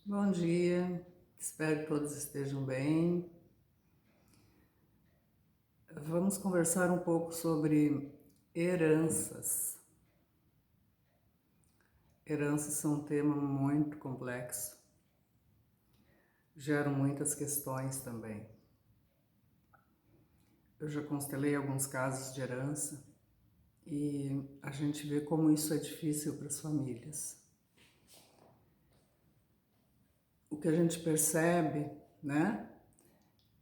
Bom dia, espero que todos estejam bem. Vamos conversar um pouco sobre heranças. Heranças são um tema muito complexo, geram muitas questões também. Eu já constelei alguns casos de herança e a gente vê como isso é difícil para as famílias. O que a gente percebe, né,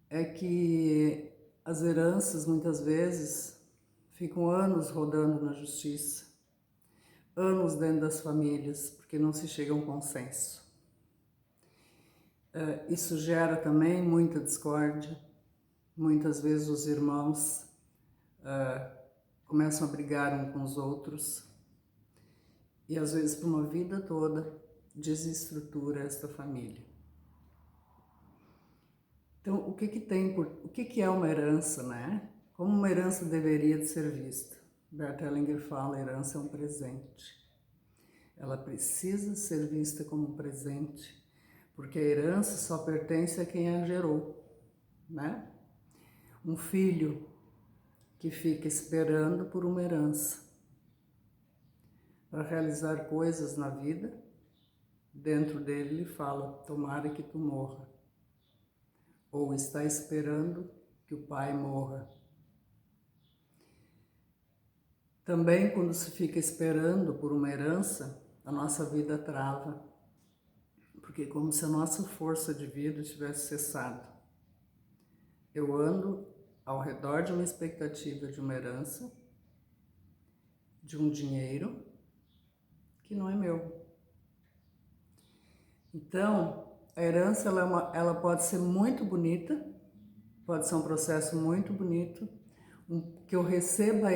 é que as heranças muitas vezes ficam anos rodando na justiça, anos dentro das famílias, porque não se chega a um consenso. Isso gera também muita discórdia. Muitas vezes os irmãos começam a brigar uns com os outros e às vezes por uma vida toda desestrutura esta família. Então, o que é uma herança, né? Como uma herança deveria de ser vista? Bert Hellinger fala, a herança é um presente. Ela precisa ser vista como um presente, porque a herança só pertence a quem a gerou, né? Um filho que fica esperando por uma herança para realizar coisas na vida, dentro dele ele fala, tomara que tu morra, ou está esperando que o pai morra. Também quando se fica esperando por uma herança, a nossa vida trava, porque é como se a nossa força de vida tivesse cessado. Eu ando ao redor de uma expectativa de uma herança, de um dinheiro que não é meu. Então, a herança ela pode ser muito bonita, pode ser um processo muito bonito, que eu receba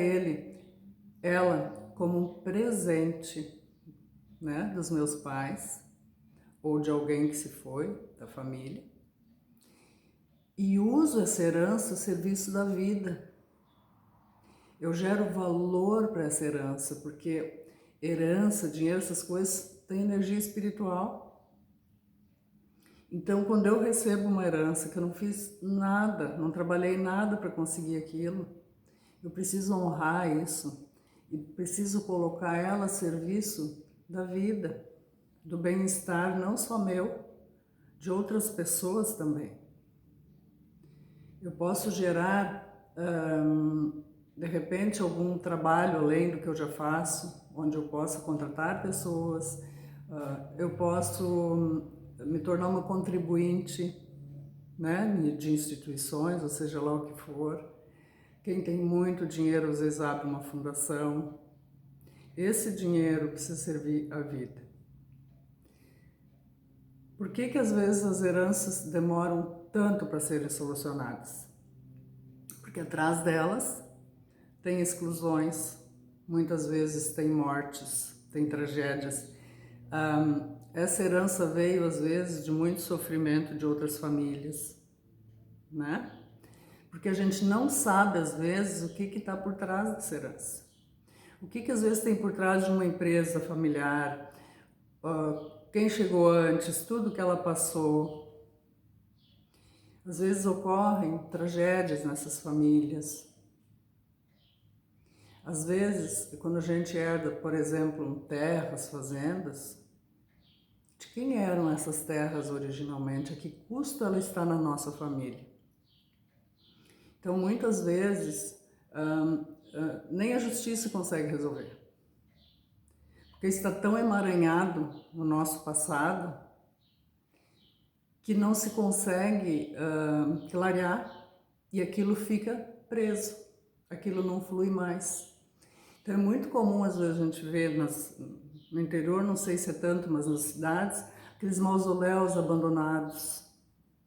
ela como um presente, né, dos meus pais ou de alguém que se foi, da família, e uso essa herança a serviço da vida. Eu gero valor para essa herança, porque herança, dinheiro, essas coisas têm energia espiritual. Então, quando eu recebo uma herança que eu não fiz nada, não trabalhei nada para conseguir aquilo, eu preciso honrar isso e preciso colocar ela a serviço da vida, do bem-estar, não só meu, de outras pessoas também. Eu posso gerar, de repente, algum trabalho além do que eu já faço, onde eu possa contratar pessoas, eu posso me tornar uma contribuinte, né, de instituições, ou seja lá o que for. Quem tem muito dinheiro às vezes abre uma fundação. Esse dinheiro precisa servir à vida. Por que às vezes as heranças demoram tanto para serem solucionadas? Porque atrás delas tem exclusões, muitas vezes tem mortes, tem tragédias. Essa herança veio às vezes de muito sofrimento de outras famílias, né? Porque a gente não sabe às vezes o que está por trás dessa herança. O que às vezes tem por trás de uma empresa familiar, quem chegou antes, tudo que ela passou. Às vezes ocorrem tragédias nessas famílias. Às vezes, quando a gente herda, por exemplo, terras, fazendas, de quem eram essas terras originalmente? A que custo ela está na nossa família? Então, muitas vezes, nem a justiça consegue resolver. Porque está tão emaranhado no nosso passado que não se consegue clarear e aquilo fica preso, aquilo não flui mais. Então é muito comum às vezes a gente ver no interior, não sei se é tanto, mas nas cidades, aqueles mausoléus abandonados,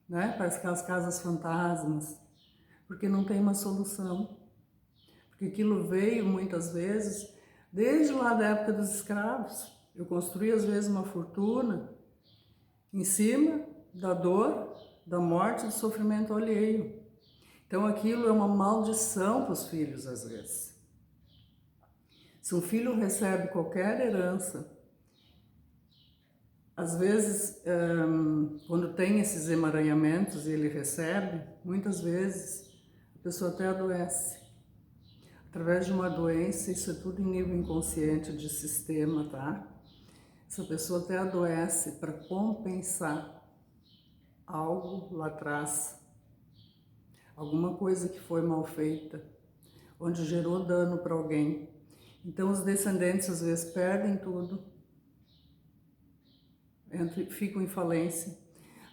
né? Parece aquelas casas fantasmas, porque não tem uma solução. Porque aquilo veio muitas vezes desde lá da época dos escravos. Eu construí às vezes uma fortuna em cima da dor, da morte, do sofrimento alheio. Então aquilo é uma maldição para os filhos às vezes. Se um filho recebe qualquer herança, às vezes, quando tem esses emaranhamentos e ele recebe, muitas vezes a pessoa até adoece. Através de uma doença, isso é tudo em nível inconsciente de sistema, tá? Essa pessoa até adoece para compensar algo lá atrás, alguma coisa que foi mal feita, onde gerou dano para alguém. Então os descendentes às vezes perdem tudo, ficam em falência,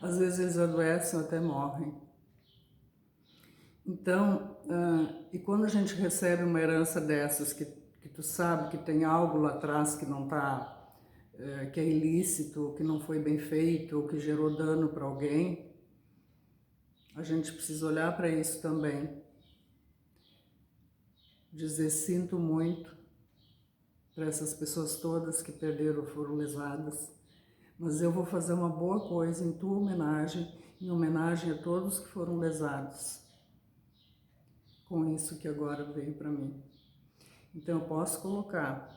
às vezes eles adoecem ou até morrem. Então, e quando a gente recebe uma herança dessas, que tu sabe que tem algo lá atrás que não tá, que é ilícito, que não foi bem feito, ou que gerou dano para alguém, a gente precisa olhar para isso também. Dizer sinto muito para essas pessoas todas que perderam ou foram lesadas, mas eu vou fazer uma boa coisa em tua homenagem, em homenagem a todos que foram lesados com isso que agora veio para mim. Então eu posso colocar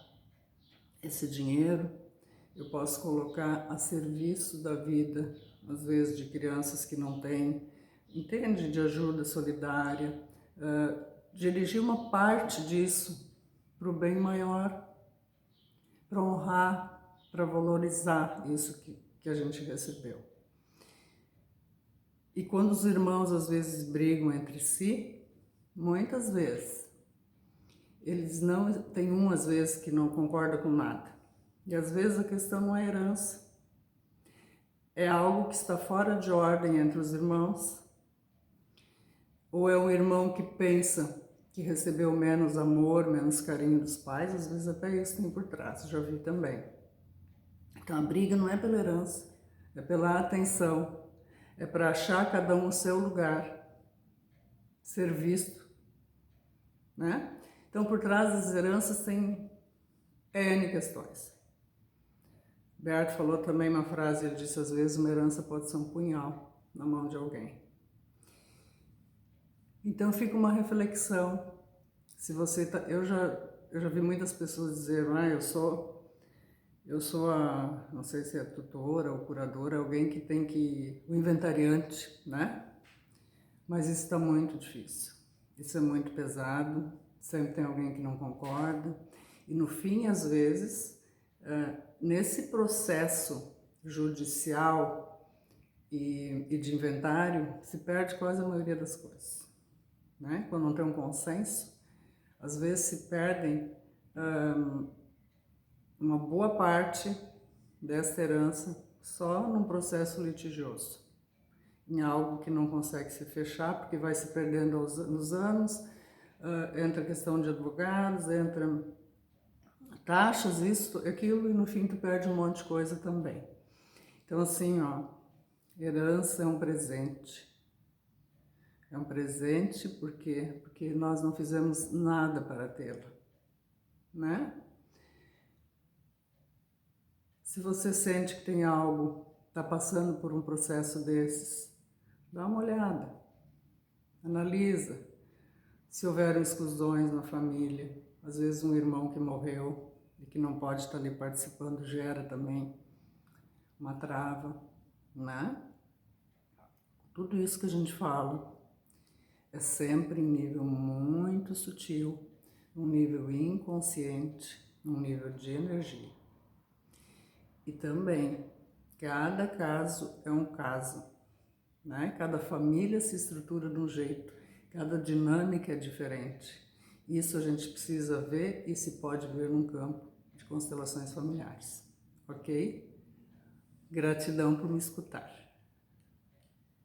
esse dinheiro, eu posso colocar a serviço da vida, às vezes de crianças que não têm, entende? De ajuda solidária, dirigir uma parte disso para o bem maior, para honrar, para valorizar isso que a gente recebeu. E quando os irmãos às vezes brigam entre si, muitas vezes, eles não, tem um às vezes que não concorda com nada. E às vezes a questão não é herança, é algo que está fora de ordem entre os irmãos, ou é um irmão que pensa que recebeu menos amor, menos carinho dos pais, às vezes até isso tem por trás, já vi também. Então a briga não é pela herança, é pela atenção, é para achar cada um o seu lugar, ser visto, né? Então por trás das heranças tem N questões. Berto falou também uma frase, ele disse, às vezes uma herança pode ser um punhal na mão de alguém. Então fica uma reflexão, se você tá, eu já vi muitas pessoas dizerem, eu sou a, não sei se é a tutora ou curadora, alguém que tem que, o inventariante, né? Mas isso está muito difícil, isso é muito pesado, sempre tem alguém que não concorda, e no fim, às vezes, nesse processo judicial e de inventário, se perde quase a maioria das coisas, né? Quando não tem um consenso, às vezes se perdem uma boa parte dessa herança só num processo litigioso, em algo que não consegue se fechar, porque vai se perdendo nos anos, entra a questão de advogados, entra taxas, isso, aquilo, e no fim tu perde um monte de coisa também. Então assim, ó, herança é um presente. É um presente porque nós não fizemos nada para tê-la, né? Se você sente que tem algo, está passando por um processo desses, dá uma olhada, analisa. Se houveram exclusões na família, às vezes um irmão que morreu e que não pode estar ali participando gera também uma trava, né? Tudo isso que a gente fala é sempre em nível muito sutil, um nível inconsciente, um nível de energia. E também, cada caso é um caso, né? Cada família se estrutura de um jeito, cada dinâmica é diferente. Isso a gente precisa ver e se pode ver num campo de constelações familiares, ok? Gratidão por me escutar.